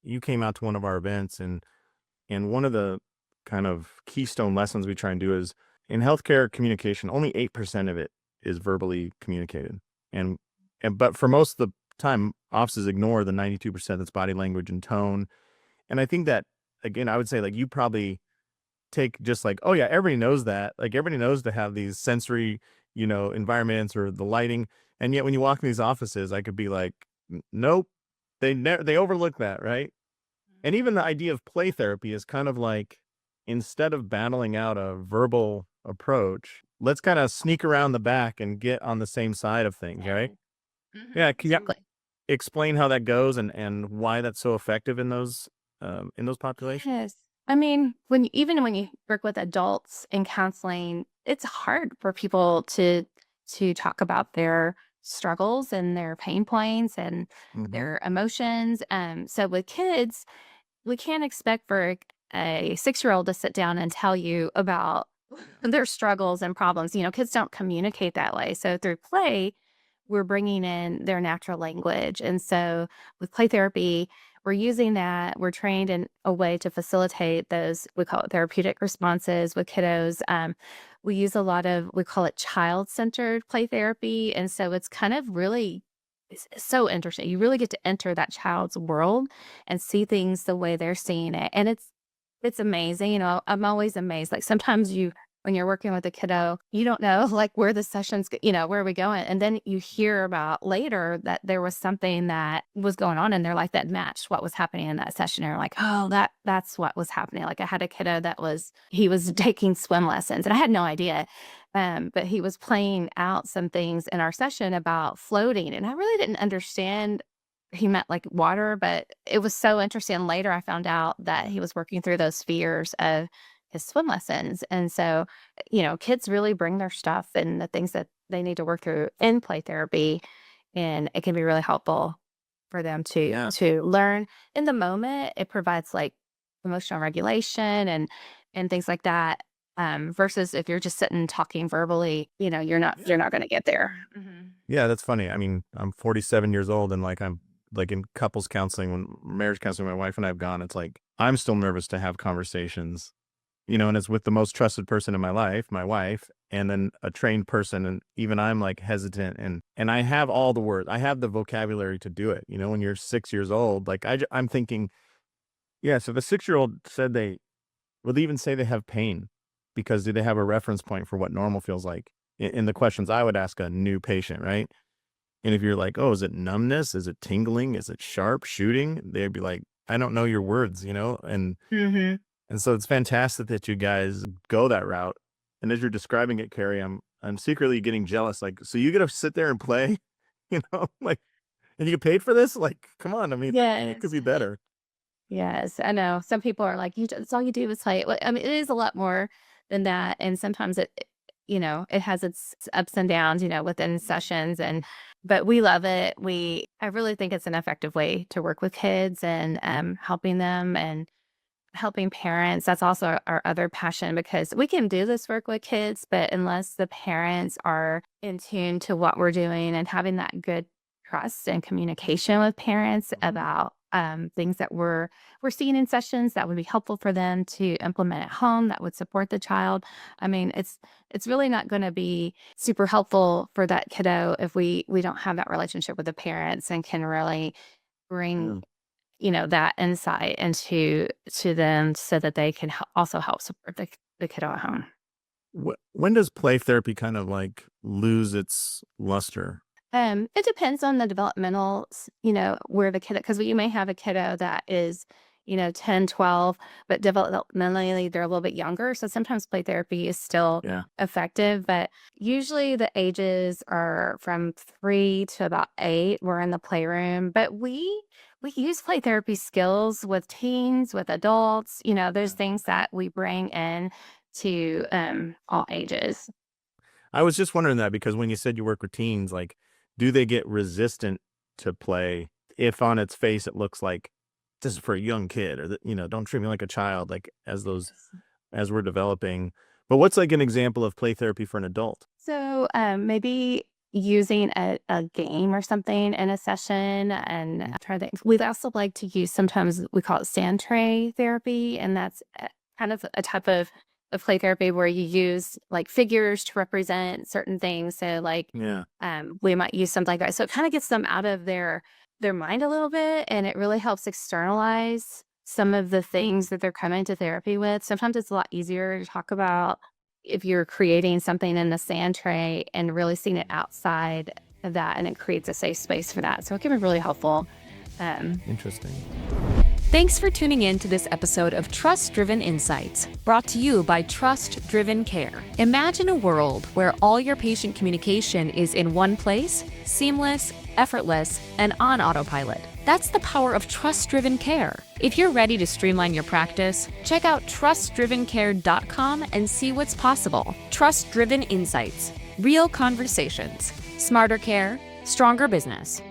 you came out to one of our events, and one of the kind of keystone lessons we try and do is in healthcare communication, only 8% of it is verbally communicated. And, but for most of the time, offices ignore the 92% that's body language and tone. And I think that, again, I would say like you probably take just like, oh yeah, everybody knows that. Like everybody knows to have these sensory, environments or the lighting. And yet when you walk in these offices, I could be like, Nope, they overlook that, right?" And even the idea of play therapy is kind of like, instead of battling out a verbal approach, let's kind of sneak around the back and get on the same side of things, right? And Yeah, can you exactly. explain how that goes and why that's so effective in those populations? Yes. I mean, even when you work with adults in counseling, it's hard for people to talk about their struggles and their pain points and Mhm. their emotions. So with kids, we can't expect for a 6-year-old to sit down and tell you about their struggles and problems. Kids don't communicate that way. So through play, we're bringing in their natural language. And so with play therapy, we're using that. We're trained in a way to facilitate those, we call it therapeutic responses with kiddos. We use a lot of, we call it child centered play therapy. And so it's kind of really, it's so interesting. You really get to enter that child's world and see things the way they're seeing it. And it's amazing. I'm always amazed. Like sometimes when you're working with a kiddo, you don't know like where the session's, where are we going? And then you hear about later that there was something that was going on in their life that matched what was happening in that session. And you're like, oh, that's what was happening. Like I had a kiddo he was taking swim lessons and I had no idea. But he was playing out some things in our session about floating. And I really didn't understand he meant like water, but it was so interesting. Later, I found out that he was working through those fears of his swim lessons. And so, kids really bring their stuff and the things that they need to work through in play therapy. And it can be really helpful for them Yeah. to learn in the moment. It provides like emotional regulation and things like that. Versus if you're just sitting talking verbally, Yeah. you're not going to get there. Yeah, that's funny. I mean, I'm 47 years old and like I'm like in couples counseling, when marriage counseling my wife and I've gone, it's like I'm still nervous to have conversations, and it's with the most trusted person in my life, my wife, and then a trained person, and even I'm like hesitant, and I have all the words. I have the vocabulary to do it. When you're 6 years old, like I'm thinking, yeah, so the 6-year-old said they would even say they have pain because do they have a reference point for what normal feels like? In the questions I would ask a new patient, right? And if you're like, "Oh, is it numbness? Is it tingling? Is it sharp shooting?" They'd be like, "I don't know your words," Hmm. And so it's fantastic that you guys go that route. And as you're describing it, Carrie, I'm secretly getting jealous. Like, so you get to sit there and play, like, and you get paid for this? Like, come on. I mean, it could Yes. be better. Yes, I know. Some people are like, it's all you do is play." Well, I mean, it is a lot more than that. And sometimes it has its ups and downs, within sessions. But we love it. I really think it's an effective way to work with kids and helping them and helping parents. That's also our other passion because we can do this work with kids, but unless the parents are in tune to what we're doing and having that good trust and communication with parents Mhm. about things that we're seeing in sessions that would be helpful for them to implement at home that would support the child. I mean, it's really not going to be super helpful for that kiddo if we don't have that relationship with the parents and can really bring Yeah. that insight to them so that they can also help support the kiddo at home. When does play therapy kind of like lose its luster? It depends on the developmental, where the kiddo, because you may have a kiddo that is, 10, 12, but developmentally they're a little bit younger. So sometimes play therapy is still Yeah. effective, but usually the ages are from 3 to about 8. We're in the playroom, but we use play therapy skills with teens, with adults. There's Yeah. things that we bring in to all ages. I was just wondering that because when you said you work with teens, like, do they get resistant to play if on its face it looks like this is for a young kid or that, don't treat me like a child, like as we're developing. But what's like an example of play therapy for an adult? So maybe. using a game or something in a session and try to. We'd also like to use, sometimes we call it sand tray therapy, and that's kind of a type of play therapy where you use like figures to represent certain things. So like Yeah. we might use something like that. So it kind of gets them out of their mind a little bit, and it really helps externalize some of the things that they're coming to therapy with. Sometimes it's a lot easier to talk about if you're creating something in the sand tray and really seeing it outside of that, and it creates a safe space for that. So it can be really helpful. Interesting. Thanks for tuning in to this episode of Trust Driven Insights, brought to you by TrustDrivenCare. Imagine a world where all your patient communication is in one place, seamless, effortless, and on autopilot. That's the power of Trust-Driven Care. If you're ready to streamline your practice, check out TrustDrivenCare.com and see what's possible. Trust-Driven Insights. Real conversations. Smarter care. Stronger business.